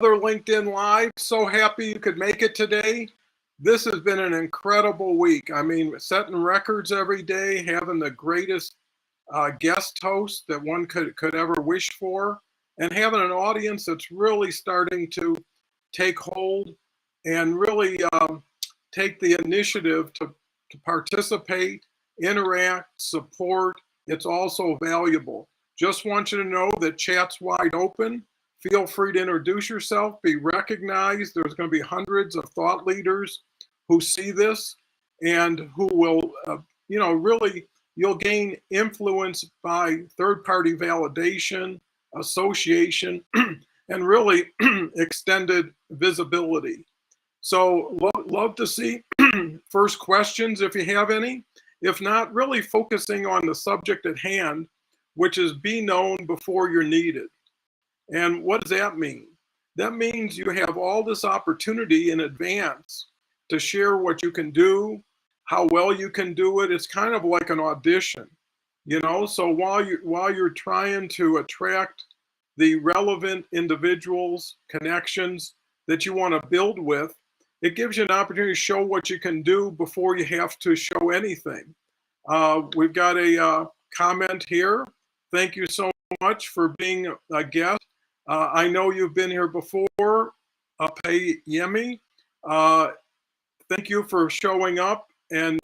LinkedIn Live. So happy you could make it today. This has been an incredible week. I mean, setting records every day, having the greatest guest host that one could ever wish for, and having an audience that's really starting to take hold and really take the initiative to participate, interact, support. It's also valuable. Just want you to know that chat's wide open. Feel free to introduce yourself, be recognized. There's going to be hundreds of thought leaders who see this and who will, really, you'll gain influence by third-party validation, association, and really extended visibility. So love to see first questions if you have any. If not, really focusing on the subject at hand, which is be known before you're needed. And what does that mean? That means you have all this opportunity in advance to share what you can do, how well you can do it. It's kind of like an audition, So while you're trying to attract the relevant individuals, connections that you want to build with, it gives you an opportunity to show what you can do before you have to show anything. We've got a comment here. Thank you so much for being a guest. I know you've been here before, Pei Yemi. Thank you for showing up, and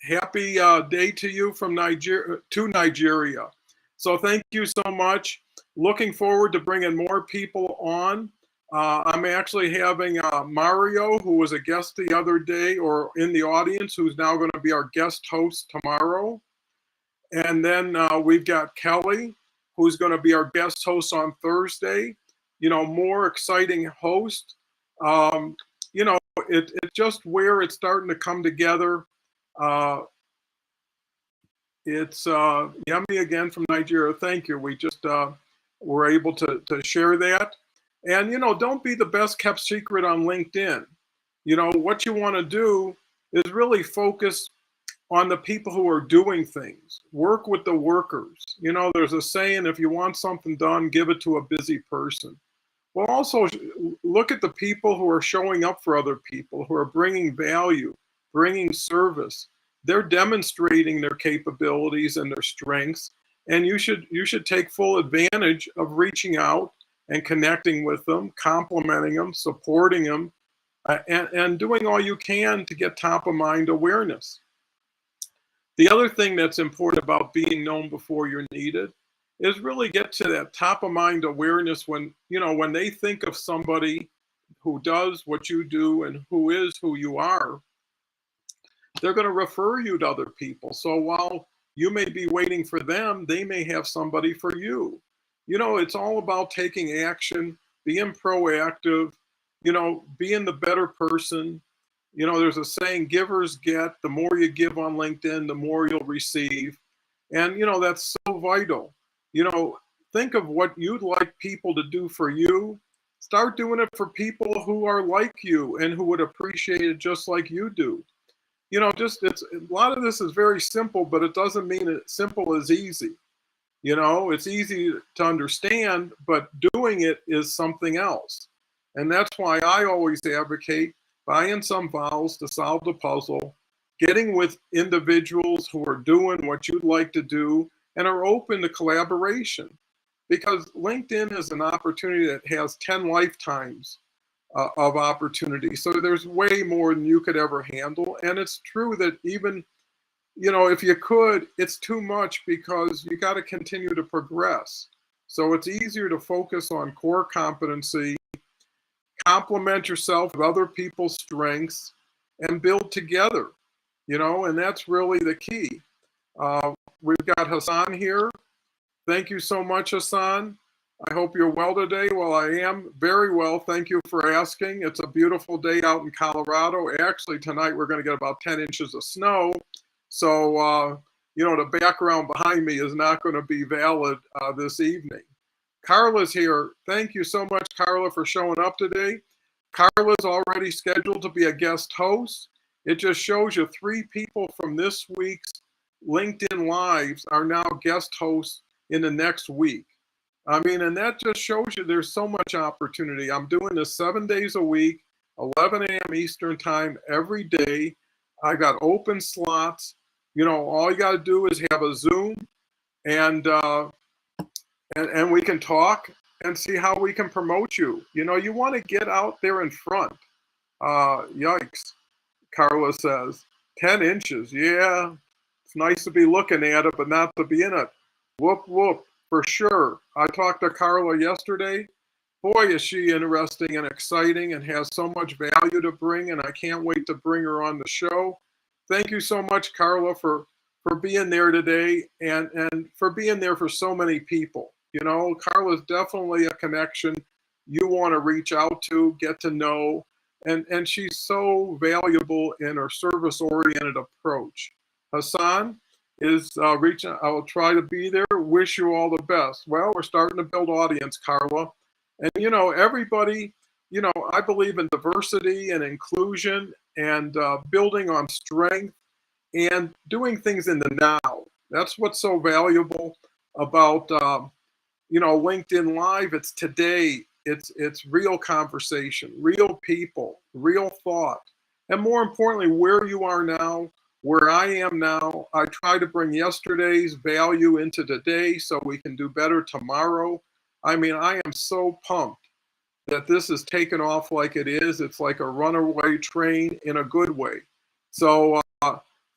happy day to you from Nigeria. So thank you so much. Looking forward to bringing more people on. I'm actually having Mario, who was a guest the other day or in the audience, who's now going to be our guest host tomorrow. And then we've got Kelly, who's going to be our guest host on Thursday. More exciting host. It's just where it's starting to come together. It's Yemi again from Nigeria. Thank you. We just were able to share that. And, don't be the best kept secret on LinkedIn. What you want to do is really focus on the people who are doing things. Work with the workers. There's a saying, if you want something done, give it to a busy person. Well, also look at the people who are showing up for other people, who are bringing value, bringing service. They're demonstrating their capabilities and their strengths. And you should take full advantage of reaching out and connecting with them, complimenting them, supporting them, and doing all you can to get top of mind awareness. The other thing that's important about being known before you're needed is really get to that top of mind awareness when they think of somebody who does what you do and who is who you are, they're going to refer you to other people. So while you may be waiting for them, they may have somebody for you. It's all about taking action, being proactive, being the better person. There's a saying, givers get. The more you give on LinkedIn, the more you'll receive. And, that's so vital. Think of what you'd like people to do for you. Start doing it for people who are like you and who would appreciate it just like you do. It's a lot of this is very simple, but it doesn't mean it's simple as easy. It's easy to understand, but doing it is something else. And that's why I always advocate buying some vowels to solve the puzzle, getting with individuals who are doing what you'd like to do and are open to collaboration. Because LinkedIn is an opportunity that has 10 lifetimes of opportunity. So there's way more than you could ever handle. And it's true that even, if you could, it's too much because you got to continue to progress. So it's easier to focus on core competency, complement yourself with other people's strengths, and build together, and that's really the key. We've got Hassan here. Thank you so much, Hassan. I hope you're well today. Well, I am very well. Thank you for asking. It's a beautiful day out in Colorado. Actually, tonight we're going to get about 10 inches of snow. So, the background behind me is not going to be valid this evening. Carla's here. Thank you so much, Carla, for showing up today. Carla's already scheduled to be a guest host. It just shows you 3 people from this week's LinkedIn Lives are now guest hosts in the next week. I mean, and that just shows you there's so much opportunity. I'm doing this 7 days a week, 11 a.m. Eastern time every day. I got open slots. You know, all you got to do is have a Zoom, and and we can talk and see how we can promote you. You know, you want to get out there in front. Yikes, Carla says. 10 inches. Yeah, it's nice to be looking at it, but not to be in it. Whoop, whoop, for sure. I talked to Carla yesterday. Boy, is she interesting and exciting and has so much value to bring, and I can't wait to bring her on the show. Thank you so much, Carla, for being there today and for being there for so many people. You know, Carla's definitely a connection you want to reach out to, get to know, and she's so valuable in her service-oriented approach. Hassan is reaching. I will try to be there. Wish you all the best. Well, we're starting to build audience, Carla. And, you know, everybody, you know, I believe in diversity and inclusion and building on strength and doing things in the now. That's what's so valuable about, you know, LinkedIn Live. It's today. It's real conversation, real people, real thought. And more importantly, where you are now, where I am now. I try to bring yesterday's value into today so we can do better tomorrow. I mean, I am so pumped that this is taken off like it is. It's like a runaway train in a good way. So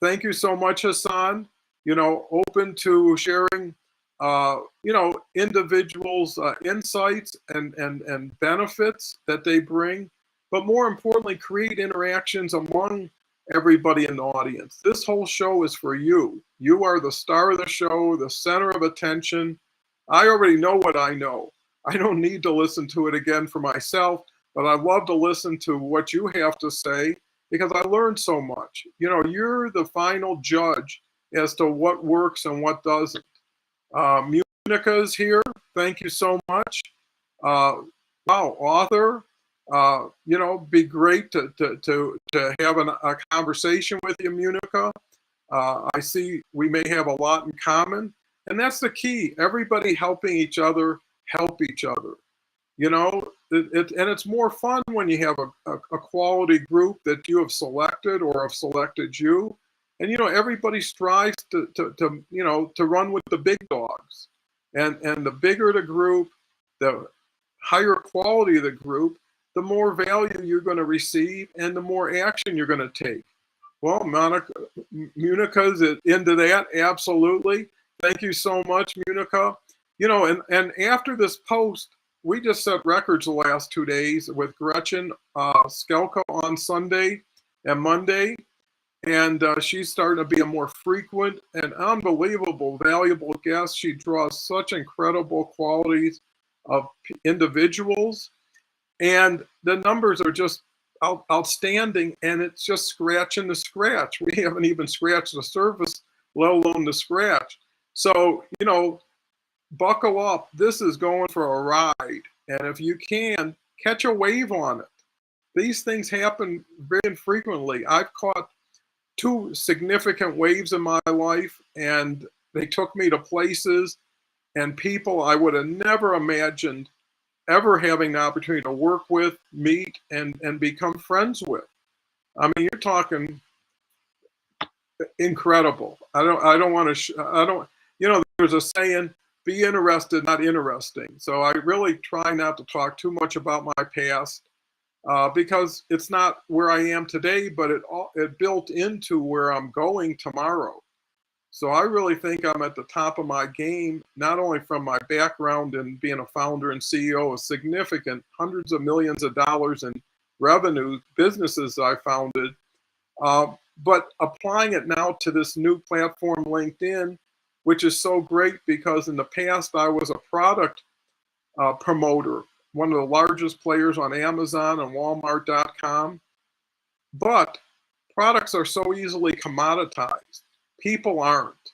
thank you so much, Hassan. You know, open to sharing, you know, individuals' insights and benefits that they bring, but more importantly, create interactions among everybody in the audience. This whole show is for you. You are the star of the show, the center of attention. I already know what I know. I don't need to listen to it again for myself, but I love to listen to what you have to say because I learned so much. You know, you're the final judge as to what works and what doesn't. Munica is here. Thank you so much. Wow, author. You know, be great to have a conversation with you, Munica. I see we may have a lot in common. And that's the key. Everybody helping each other, help each other. You know, and it's more fun when you have a quality group that you have selected or have selected you. And, you know, everybody strives to you know, to run with the big dogs. And the bigger the group, the higher quality of the group, the more value you're going to receive and the more action you're going to take. Well, Munica's into that, absolutely. Thank you so much, Munica. You know, and after this post, we just set records the last 2 days with Gretchen Skelka on Sunday and Monday. And she's starting to be a more frequent and unbelievable, valuable guest. She draws such incredible qualities of individuals. And the numbers are just outstanding, and it's just scratching the scratch. We haven't even scratched the surface, let alone the scratch. So, you know, buckle up. This is going for a ride. And if you can, catch a wave on it. These things happen very infrequently. I've caught 2 significant waves in my life, and they took me to places and people I would have never imagined ever having the opportunity to work with, meet, and become friends with. I mean, you're talking incredible. I don't want to, you know, there's a saying, be interested, not interesting. So I really try not to talk too much about my past because it's not where I am today, but it built into where I'm going tomorrow. So I really think I'm at the top of my game, not only from my background in being a founder and CEO of significant hundreds of millions of dollars in revenue businesses I founded, but applying it now to this new platform, LinkedIn, which is so great because in the past I was a product promoter, one of the largest players on Amazon and Walmart.com. But products are so easily commoditized. People aren't.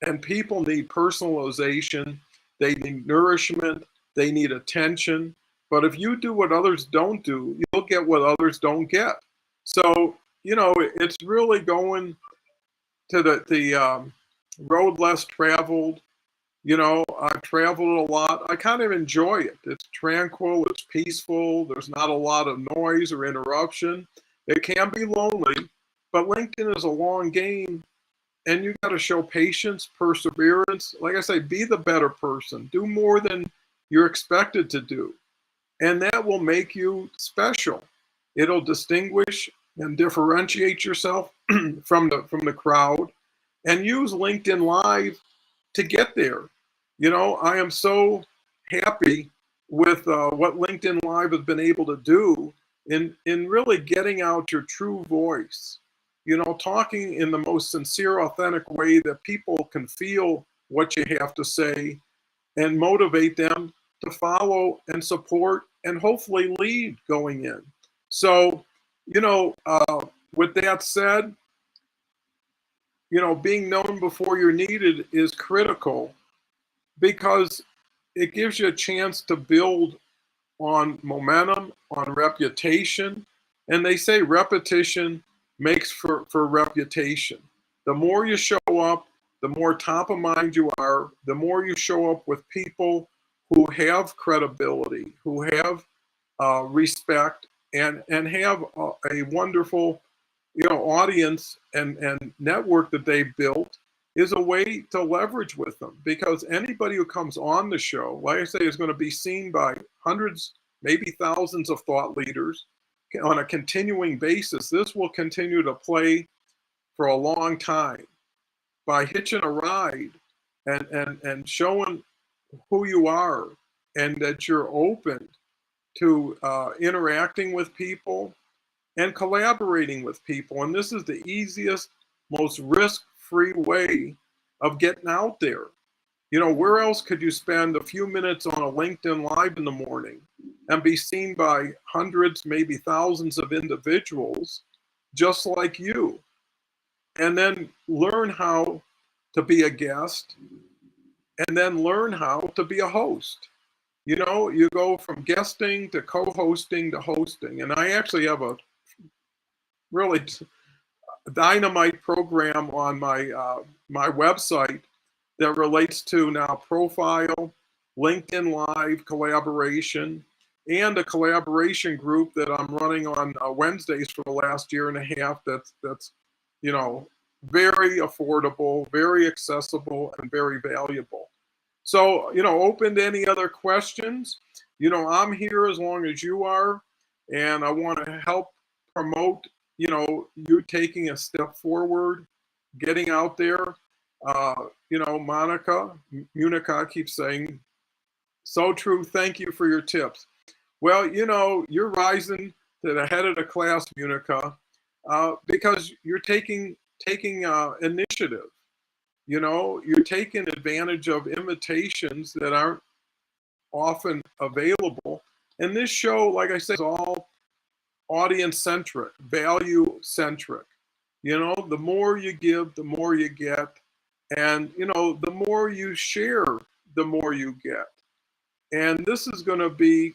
And people need personalization. They need nourishment. They need attention. But if you do what others don't do, you'll get what others don't get. So, you know, it's really going to the road less traveled, I've traveled a lot. I kind of enjoy it. It's tranquil, it's peaceful, there's not a lot of noise or interruption. It can be lonely, but LinkedIn is a long game, and you got to show patience, perseverance. Like I say, be the better person, do more than you're expected to do, and that will make you special. It'll distinguish and differentiate yourself from the crowd, and use LinkedIn Live to get there. I am so happy with what LinkedIn Live has been able to do in really getting out your true voice. Talking in the most sincere, authentic way that people can feel what you have to say and motivate them to follow and support and hopefully lead going in. So, with that said, being known before you're needed is critical because it gives you a chance to build on momentum, on reputation. And they say repetition makes for reputation. The more you show up, the more top of mind you are, the more you show up with people who have credibility, who have respect, and have a wonderful audience and network that they built, is a way to leverage with them, because anybody who comes on the show, like I say, is going to be seen by hundreds, maybe thousands of thought leaders on a continuing basis. This will continue to play for a long time by hitching a ride and showing who you are and that you're open to interacting with people and collaborating with people. And this is the easiest, most risk-free way of getting out there. Where else could you spend a few minutes on a LinkedIn Live in the morning and be seen by hundreds, maybe thousands of individuals just like you, and then learn how to be a guest, and then learn how to be a host? You go from guesting to co-hosting to hosting. And I actually have a really dynamite program on my website that relates to now profile, LinkedIn Live collaboration, and a collaboration group that I'm running on Wednesdays for the last year and a half. That's very affordable, very accessible, and very valuable. So open to any other questions. I'm here as long as you are, and I want to help promote you taking a step forward, getting out there. Munica keeps saying, so true. Thank you for your tips. Well, you're rising to the head of the class, Munica, because you're taking initiative. You're taking advantage of invitations that aren't often available. And this show, like I said, is all audience centric, value centric. The more you give, the more you get. And, the more you share, the more you get. And this is going to be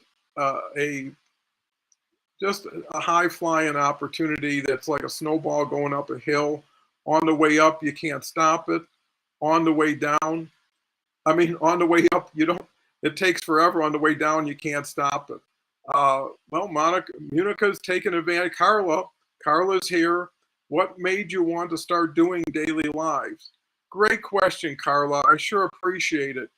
just a high flying opportunity that's like a snowball going up a hill. On the way up, you can't stop it. On the way down, on the way up, it takes forever. On the way down, you can't stop it. Well, Munica's taking advantage. Carla's here. What made you want to start doing daily lives? Great question, Carla. I sure appreciate it.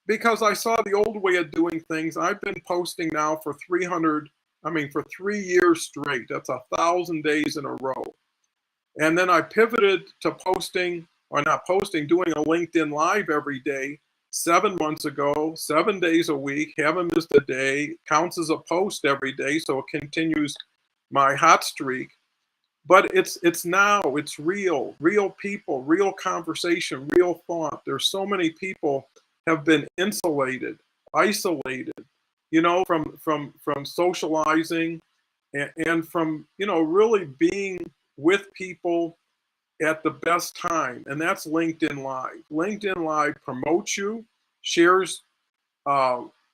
Because I saw the old way of doing things. I've been posting now for 3 years straight. That's 1,000 days in a row. And then I pivoted to doing a LinkedIn Live every day 7 months ago, 7 days a week, haven't missed a day, counts as a post every day, so it continues my hot streak. But it's real people, real conversation, real thought. There's so many people have been insulated, isolated, from socializing and from, really being with people at the best time. And that's LinkedIn Live. LinkedIn Live promotes you, shares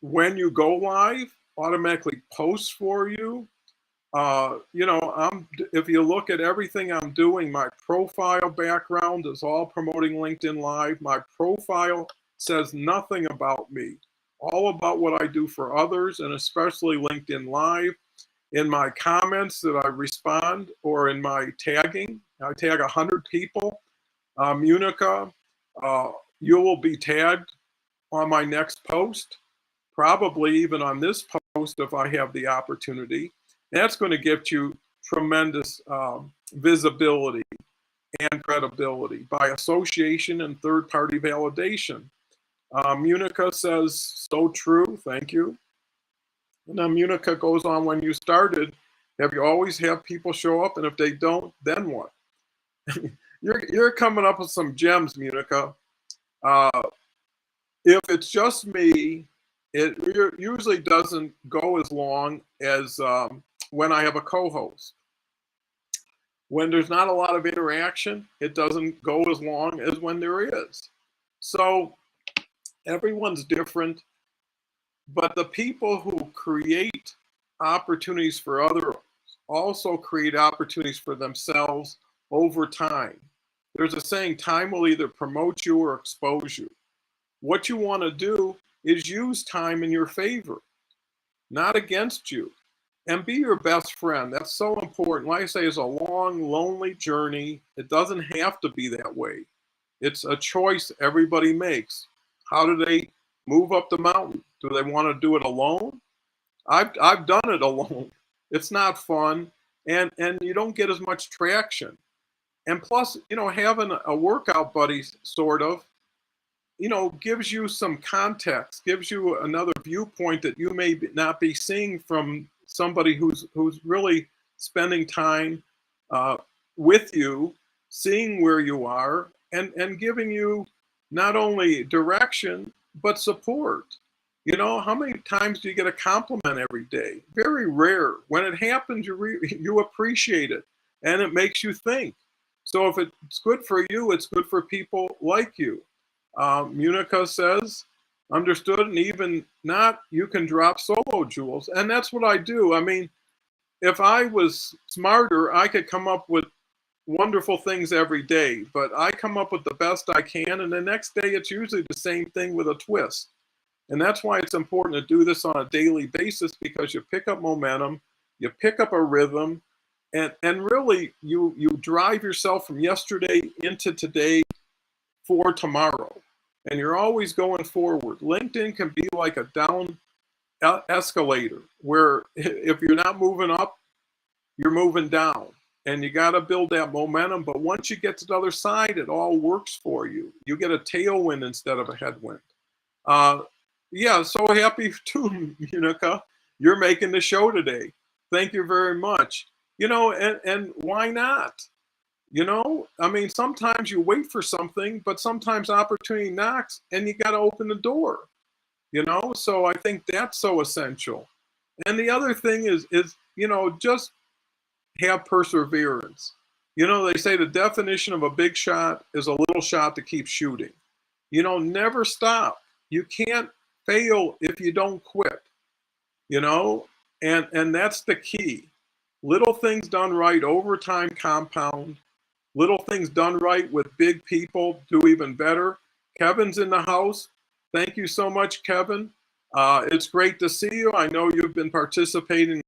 when you go live, automatically posts for you. If you look at everything I'm doing, my profile background is all promoting LinkedIn Live. My profile says nothing about me, all about what I do for others, and especially LinkedIn Live. In my comments that I respond, or in my tagging, I tag 100 people. Munica, you will be tagged on my next post, probably even on this post if I have the opportunity. That's going to get you tremendous visibility and credibility by association and third-party validation. Munica says, so true, thank you. And then Munica goes on, when you started, have you always have people show up? And if they don't, then what? You're coming up with some gems, Munica. If it's just me, it usually doesn't go as long as when I have a co-host. When there's not a lot of interaction, it doesn't go as long as when there is. So everyone's different, but the people who create opportunities for others also create opportunities for themselves over time. There's a saying, time will either promote you or expose you. What you want to do is use time in your favor, not against you, and be your best friend. That's so important. Like I say, it's a long, lonely journey. It doesn't have to be that way. It's a choice everybody makes. How do they move up the mountain? Do they want to do it alone? I've done it alone. It's not fun, and you don't get as much traction. And plus, having a workout buddy sort of, gives you some context, gives you another viewpoint that you may not be seeing from somebody who's really spending time with you, seeing where you are, and giving you not only direction, but support. How many times do you get a compliment every day? Very rare. When it happens, you appreciate it, and it makes you think. So if it's good for you, it's good for people like you. Munica says, understood, and even not, you can drop solo jewels. And that's what I do. I mean, if I was smarter, I could come up with wonderful things every day, but I come up with the best I can, and the next day it's usually the same thing with a twist. And that's why it's important to do this on a daily basis, because you pick up momentum, you pick up a rhythm, and really you drive yourself from yesterday into today for tomorrow. And you're always going forward. LinkedIn can be like a down escalator, where if you're not moving up, you're moving down. And you got to build that momentum. But once you get to the other side, it all works for you. You get a tailwind instead of a headwind. Yeah, so happy too, Munica. You're making the show today. Thank you very much. And why not? I mean, sometimes you wait for something, but sometimes opportunity knocks and you got to open the door, So I think that's so essential. And the other thing is, just have perseverance. They say the definition of a big shot is a little shot to keep shooting. Never stop. You can't fail if you don't quit, and that's the key. Little things done right over time compound. Little things done right with big people do even better. Kevin's in the house. Thank you so much, Kevin. It's great to see you. I know you've been participating in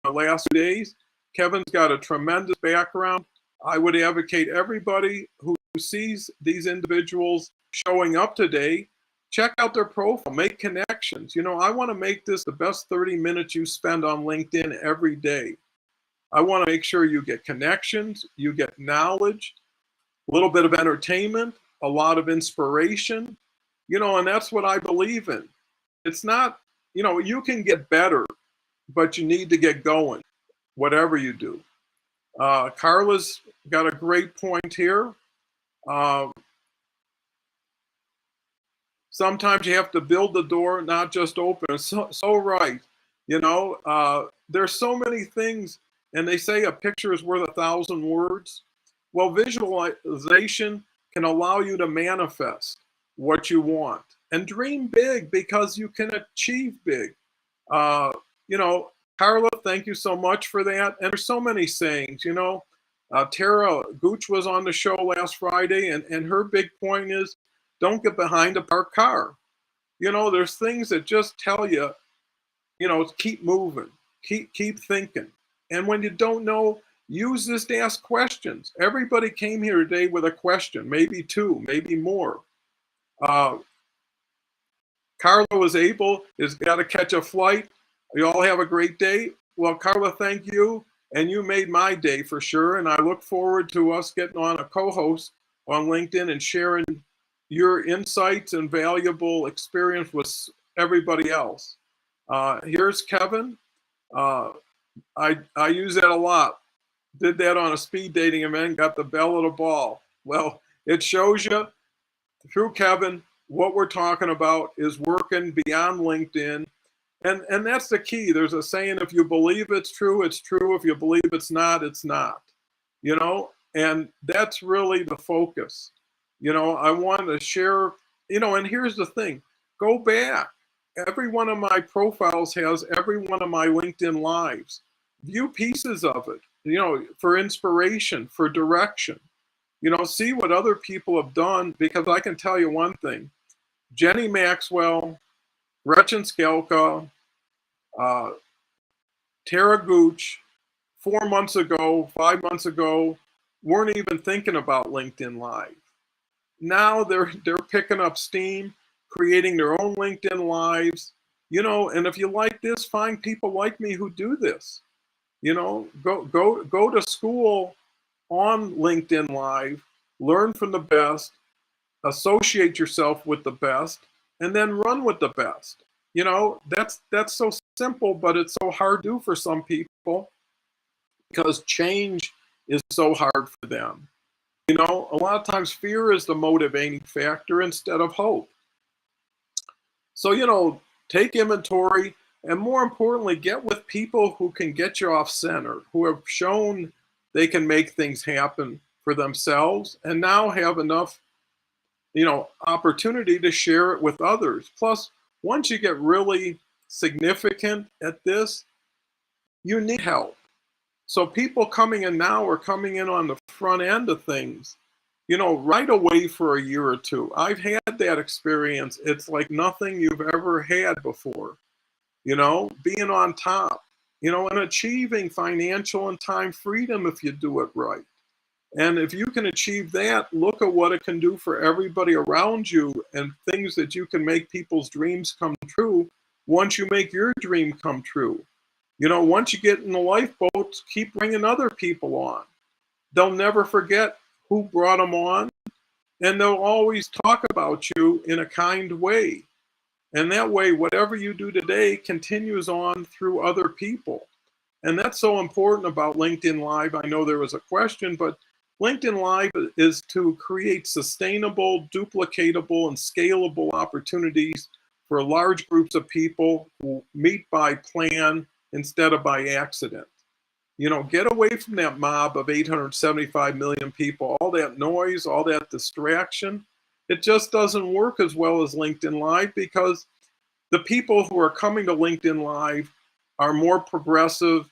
the last few days. Kevin's got a tremendous background. I would advocate everybody who sees these individuals showing up today, check out their profile, make connections. I want to make this the best 30 minutes you spend on LinkedIn every day. I want to make sure you get connections, you get knowledge, a little bit of entertainment, a lot of inspiration, and that's what I believe in. It's not, you can get better, but you need to get going, whatever you do. Carla's got a great point here. Sometimes you have to build the door, not just open it. So right. There's so many things. And they say a picture is worth 1,000 words. Well, visualization can allow you to manifest what you want and dream big, because you can achieve big. Carla, thank you so much for that. And there's so many sayings, you know. Tara Gooch was on the show last Friday, and her big point is don't get behind a parked car. You know, there's things that just tell you, you know, keep moving, keep thinking. And when you don't know, use this to ask questions. Everybody came here today with a question, maybe two, maybe more. Carla is got to catch a flight. You all have a great day. Well, Carla, thank you. And you made my day for sure. And I look forward to us getting on a co-host on LinkedIn and sharing your insights and valuable experience with everybody else. Here's Kevin. I use that a lot. Did that on a speed dating event, got the bell of the ball. Well, it shows you through Kevin, what we're talking about is working beyond LinkedIn. And that's the key. There's a saying, if you believe it's true, it's true. If you believe it's not, it's not. You know, and that's really the focus. You know, I want to share, you know, and here's the thing. Go back. Every one of my profiles has every one of my LinkedIn lives. View pieces of it, you know, for inspiration, for direction. You know, see what other people have done, because I can tell you one thing. Jenny Maxwell, Gretchen Skelka, Tara Gooch, 4 months ago, 5 months ago, weren't even thinking about LinkedIn Live. Now they're picking up steam, creating their own LinkedIn Lives. You know, and if you like this, find people like me who do this. You know, go to school on LinkedIn Live, learn from the best, associate yourself with the best, and then run with the best. You know, that's so simple, but it's so hard to do for some people because change is so hard for them. You know, a lot of times fear is the motivating factor instead of hope. So, you know, take inventory, and more importantly, get with people who can get you off center, who have shown they can make things happen for themselves and now have enough, you know, opportunity to share it with others. Plus, once you get really significant at this, you need help. So people coming in now are coming in on the front end of things, you know, right away for a year or two. I've had that experience. It's like nothing you've ever had before, you know, being on top, you know, and achieving financial and time freedom if you do it right. And if you can achieve that, look at what it can do for everybody around you and things that you can make people's dreams come true once you make your dream come true. You know, once you get in the lifeboat, keep bringing other people on. They'll never forget who brought them on, and they'll always talk about you in a kind way. And that way, whatever you do today continues on through other people. And that's so important about LinkedIn Live. I know there was a question, but LinkedIn Live is to create sustainable, duplicatable, and scalable opportunities for large groups of people who meet by plan instead of by accident. You know, get away from that mob of 875 million people, all that noise, all that distraction. It just doesn't work as well as LinkedIn Live because the people who are coming to LinkedIn Live are more progressive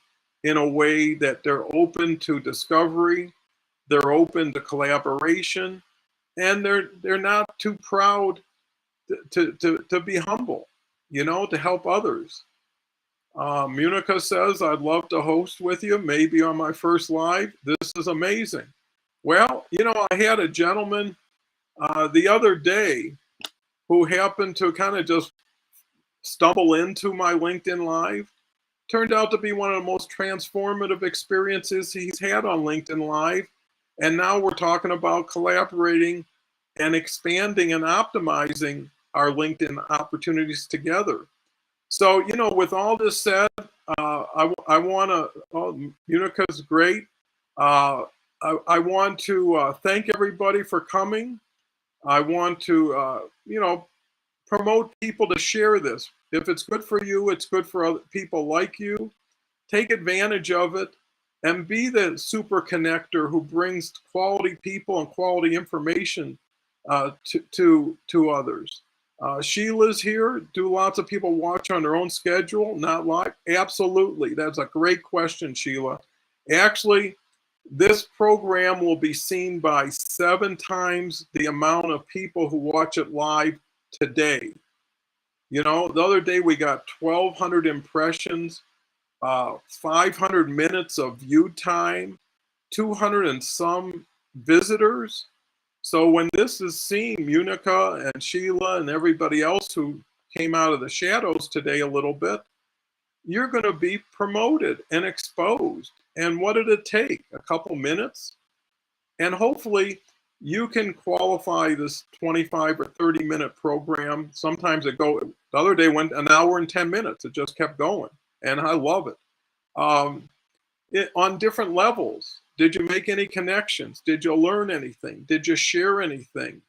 in a way that they're open to discovery, they're open to collaboration, and they're not too proud to be humble, you know, to help others. Munica says, I'd love to host with you, maybe on my first live. This is amazing. Well, you know, I had a gentleman the other day who happened to kind of just stumble into my LinkedIn Live. Turned out to be one of the most transformative experiences he's had on LinkedIn Live. And now we're talking about collaborating and expanding and optimizing our LinkedIn opportunities together. So, you know, with all this said, I want to, Unica's great. I want to thank everybody for coming. I want to, you know, promote people to share this. If it's good for you, it's good for other people like you. Take advantage of it and be the super connector who brings quality people and quality information to others. Sheila's here. Do lots of people watch on their own schedule, not live? Absolutely. That's a great question, Sheila. Actually, this program will be seen by 7 times the amount of people who watch it live today. You know, the other day we got 1,200 impressions, 500 minutes of view time, 200 and some visitors. So when this is seen, Munica and Sheila and everybody else who came out of the shadows today a little bit, you're going to be promoted and exposed. And what did it take? A couple minutes? And hopefully you can qualify this 25 or 30-minute program. Sometimes the other day went an hour and 10 minutes. It just kept going. And I love it. On different levels. Did you make any connections? Did you learn anything? Did you share anything?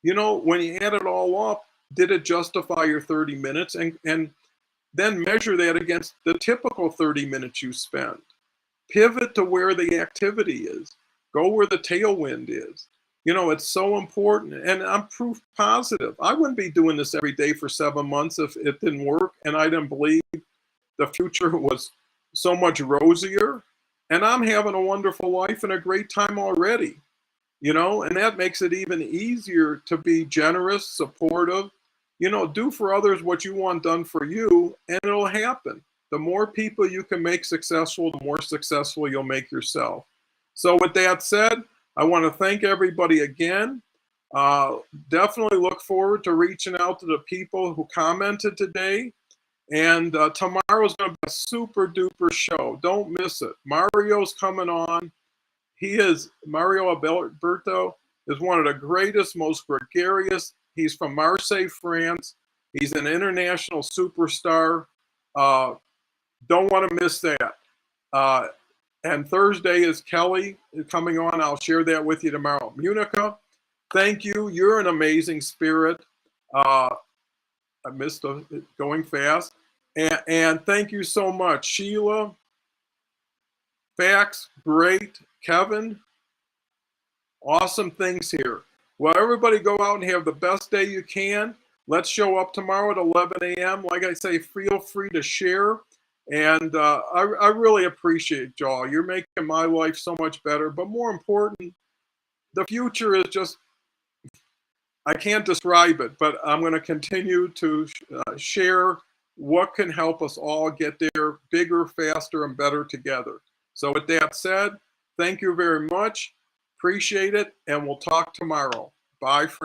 You know, when you add it all up, did it justify your 30 minutes? And then measure that against the typical 30 minutes you spend. Pivot to where the activity is. Go where the tailwind is. You know, it's so important. And I'm proof positive. I wouldn't be doing this every day for 7 months if it didn't work and I didn't believe the future was so much rosier. And I'm having a wonderful life and a great time already, you know, and that makes it even easier to be generous, supportive, you know, do for others what you want done for you, and it'll happen. The more people you can make successful, the more successful you'll make yourself. So with that said, I want to thank everybody again. Definitely look forward to reaching out to the people who commented today. And tomorrow's going to be a super duper show. Don't miss it. Mario's coming on. Mario Alberto is one of the greatest, most gregarious. He's from Marseille, France. He's an international superstar. Don't want to miss that. And Thursday is Kelly coming on. I'll share that with you tomorrow. Munica, thank you. You're an amazing spirit. I missed it going fast. And thank you so much. Sheila, Fax, great. Kevin, awesome things here. Well, everybody go out and have the best day you can. Let's show up tomorrow at 11 a.m. Like I say, feel free to share. And I really appreciate y'all. You're making my life so much better. But more important, the future is just, I can't describe it, but I'm going to continue to share what can help us all get there bigger, faster, and better together. So with that said, thank you very much. Appreciate it. And we'll talk tomorrow. Bye for